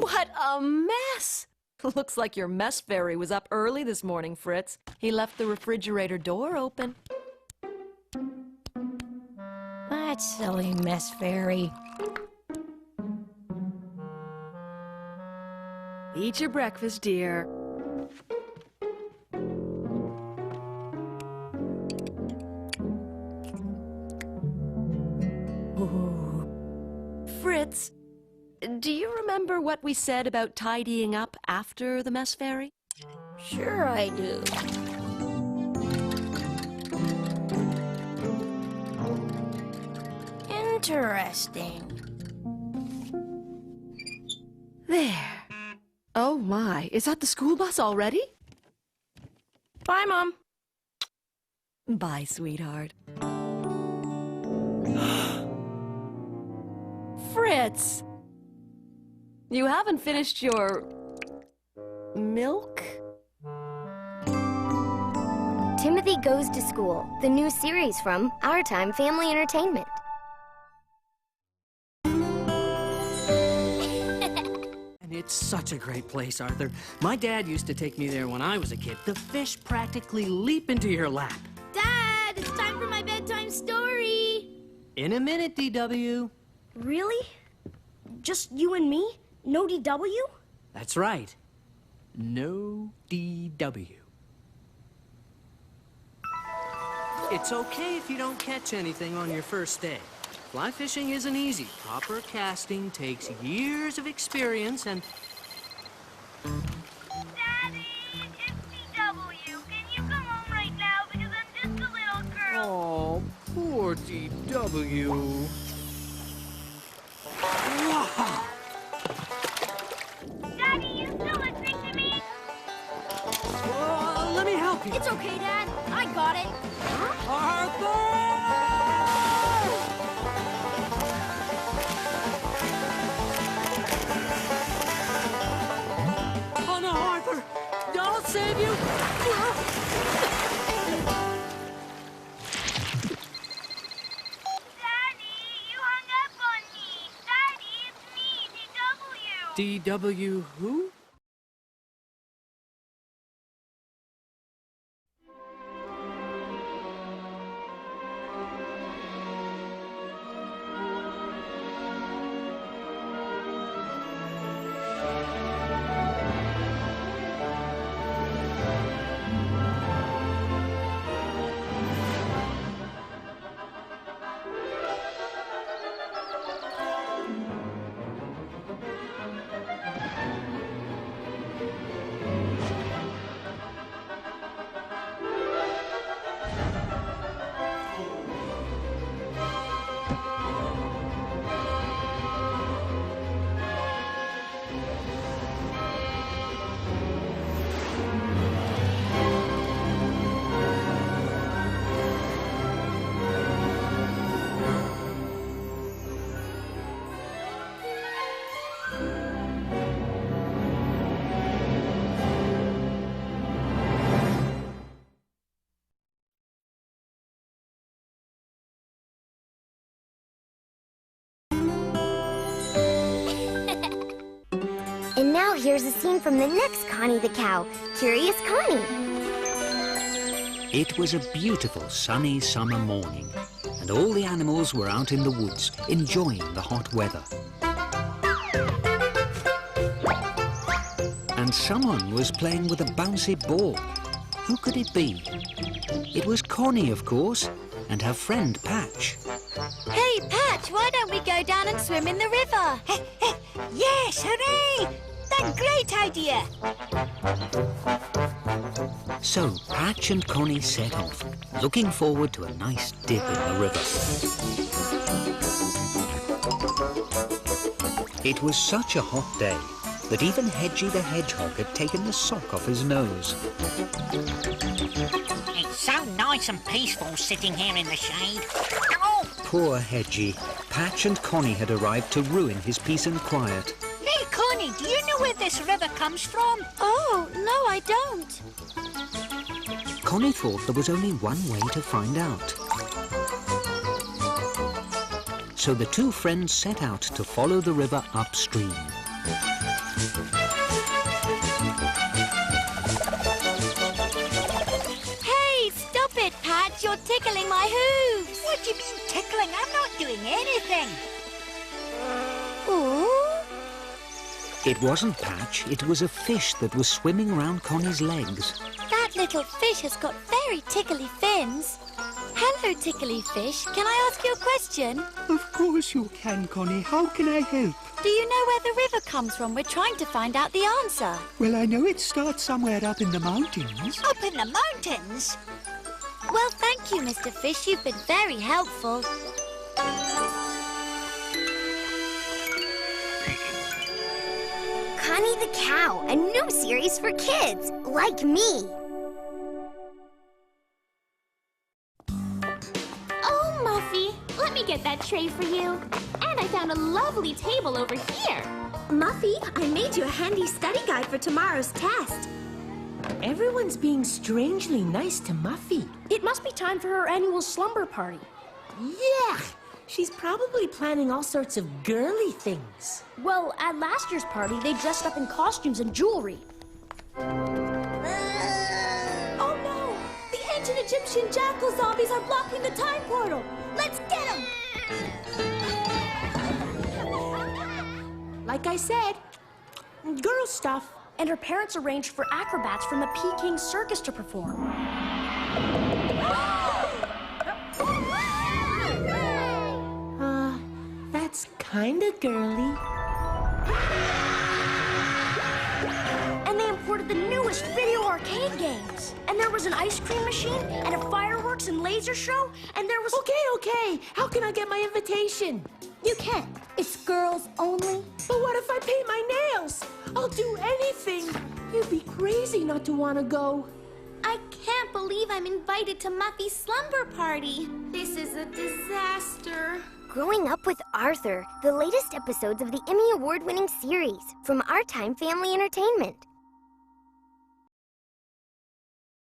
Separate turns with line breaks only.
What a mess! Looks like your mess fairy was up early this morning, Fritz. He left the refrigerator door open.
That silly mess fairy.
Eat your breakfast, dear. Ooh. Fritz, do you remember what we said about tidying up after the mess fairy?
Sure I do. Interesting.
There. Oh my, is that the school bus already?
Bye, Mom.
Bye, sweetheart. Fritz! You haven't finished your... milk?
Timothy Goes to School, the new series from Our Time Family Entertainment.
And it's such a great place, Arthur. My dad used to take me there when I was a kid. The fish practically leap into your lap.
Dad, it's time for my bedtime story.
In a minute, DW.
Really? Just you and me? No DW?
That's right. No DW. It's okay if you don't catch anything on your first day. Fly fishing isn't easy. Proper casting takes years of experience and...
Daddy, it's DW. Can you come home right now because I'm just a little girl?
Oh, poor DW. Wow.
Daddy, you still listening to me?
Let me help you.
It's okay, Dad. I got it.
Arthur! Oh no, Arthur! I'll save you!
Daddy, you hung up on me. Daddy, it's me, DW.
DW who?
And now here's a scene from the next Connie the Cow, Curious Connie.
It was a beautiful sunny summer morning, and all the animals were out in the woods enjoying the hot weather. And someone was playing with a bouncy ball. Who could it be? It was Connie, of course, and her friend Patch.
Hey, Patch, why don't we go down and swim in the river? Yes, hooray! That's a great idea.
So Patch and Connie set off, looking forward to a nice dip in the river. It was such a hot day that even Hedgie the Hedgehog had taken the sock off his nose.
It's so nice and peaceful sitting here in the shade. Oh!
Poor Hedgie. Patch and Connie had arrived to ruin his peace and quiet.
Hey, Connie, do you know where this river comes from?
Oh, no, I don't.
Connie thought there was only one way to find out. So the two friends set out to follow the river upstream.
Hey, stop it, Patch. You're tickling my hooves.
What do you mean tickling? I'm not doing anything.
Ooh.
It wasn't Patch, it was a fish that was swimming round Connie's legs.
That little fish has got very tickly fins. Hello, tickly fish. Can I ask you a question?
Of course you can, Connie. How can I help?
Do you know where the river comes from? We're trying to find out the answer.
Well, I know it starts somewhere up in the mountains.
Up in the mountains?
Well, thank you, Mr. Fish. You've been very helpful.
Connie the Cow, a new series for kids, like me.
Oh, Muffy, let me get that tray for you. And I found a lovely table over here.
Muffy, I made you a handy study guide for tomorrow's test.
Everyone's being strangely nice to Muffy. It must be time for her annual slumber party. Yeah! She's probably planning all sorts of girly things. Well, at last year's party, they dressed up in costumes and jewelry. Oh no! The ancient Egyptian jackal zombies are blocking the time portal! Let's get them! Like I said, girl stuff. And her parents arranged for acrobats from the Peking Circus to perform. That's kinda girly. And they imported the newest video arcade games. And there was an ice cream machine, and a fireworks and laser show, and there was... Okay. How can I get my invitation? You can't. It's girls only. But what if I paint my nails? I'll do anything. You'd be crazy not to want to go.
I can't believe I'm invited to Muffy's slumber party. This is a disaster.
Growing Up with Arthur, the latest episodes of the Emmy Award-winning series from Our Time Family Entertainment.